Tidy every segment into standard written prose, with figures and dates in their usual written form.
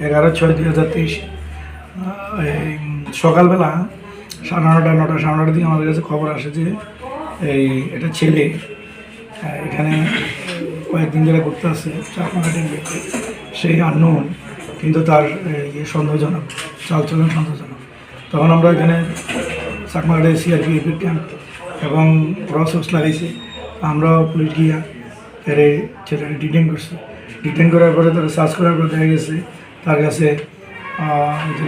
11/6/2023 সকালবেলা 9:30 9:30 দিকে আমাদের কাছে খবর আসে যে এটা ছেলে এখানে কয়েকদিন ধরে ঘুরতে আসছে চাকমাঘাটের দিকে, সেই আননোন কিন্তু তার সন্দেহজনক, চালচলন সন্দেহজনক। তখন আমরা এখানে চাকমাঘাটে সিআরপিএফের ক্যাম্প এবং রস লাগাইছি। আমরা পুলিশ গিয়া এর ছেলেটা ডিটেন করছি। ডিটেন করার পরে তারা সার্চ করার পর দেখা গেছে তার কাছে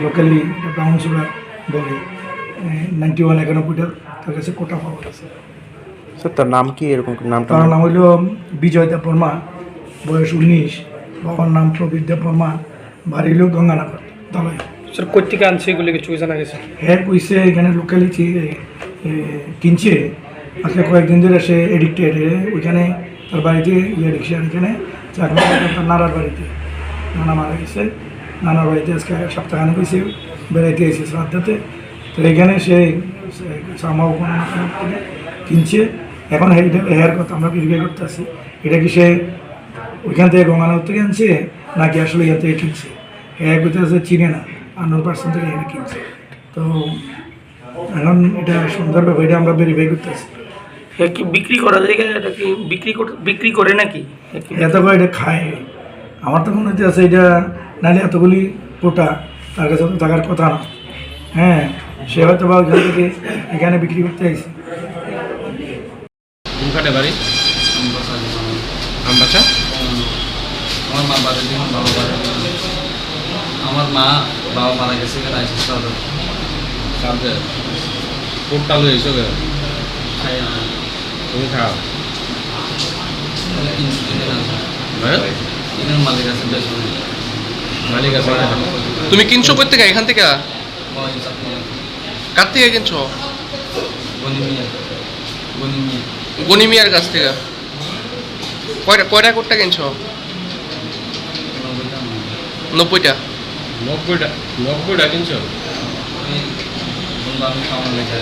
লোকালি ব্রাউন সুগার বলে 91 তার কাছে কোটা পাওয়া গেছে। স্যার তার নাম কি? এরকম নামটা? তার নাম হইল বিজয় দেববর্মা, বয়স 19, বাবার নাম প্রবীর দেববর্মা, বাড়ি হইল গঙ্গানগর দলাই। স্যার কোথেকে আনছে এগুলি কিছু জানা গেছে? হ্যাঁ কইছে এখানে লোকালি কিনছে, আজকে কয়েকদিন ধরে সে এডিক্টেড। ওইখানে তার বাড়িতে রিক্সার এখানে চাকমা তার নানার বাড়িতে, নানা মারা গেছে, নানার বাড়িতে আজকে সপ্তাহখানে কইছে বেড়াইতে এসেছে শ্রাদ্ধাতে। তো এখানে সে সামাও কোনো থেকে কিনছে। এখন হেয়ার কথা আমরা ভেরিফাই করতে আসি, এটা কি সে ওইখান থেকে গঙ্গানগর থেকে আনছে নাকি আসলে ইয়ার থেকে কিনছে। হ্যাঁ করতে আছে চিনে না, 100% থেকে এখানে কিনছে। তো এখন এটা সুন্দর ব্যাপার, এটা আমরা ভেরিফাই করতে আসি। কি বিক্রি করা যায়? এটা কি বিক্রি করে নাকি? এত করে এটা খায়, আমার তো মনে হচ্ছে আছে এটা নাহলে এতগুলি পোটা তার কাছে তো থাকার কথা না। হ্যাঁ সে হয়তো বা ওইখান থেকে এখানে বিক্রি করতে আসছে। কোনখানে বাড়ি? আমবাসা। আমার মা বাড়ি দিন, বাবা বাড়ি। আমার মা বাবা মারা গেছে সাথে কোটটা লই এসো গে। খাই না, তুমি খাও। হ্যাঁ এখানে মালিক আছে, বেশ মালিক আছে। তুমি কিনছো কই থেকে? এখান থেকে? কার থেকে কিনছো? গনি মিয়ার কাছ থেকে। কয়টা কোটটা কিনছো? 90টা। 90টা কিনছো? আমি খাওয়ানো লেখা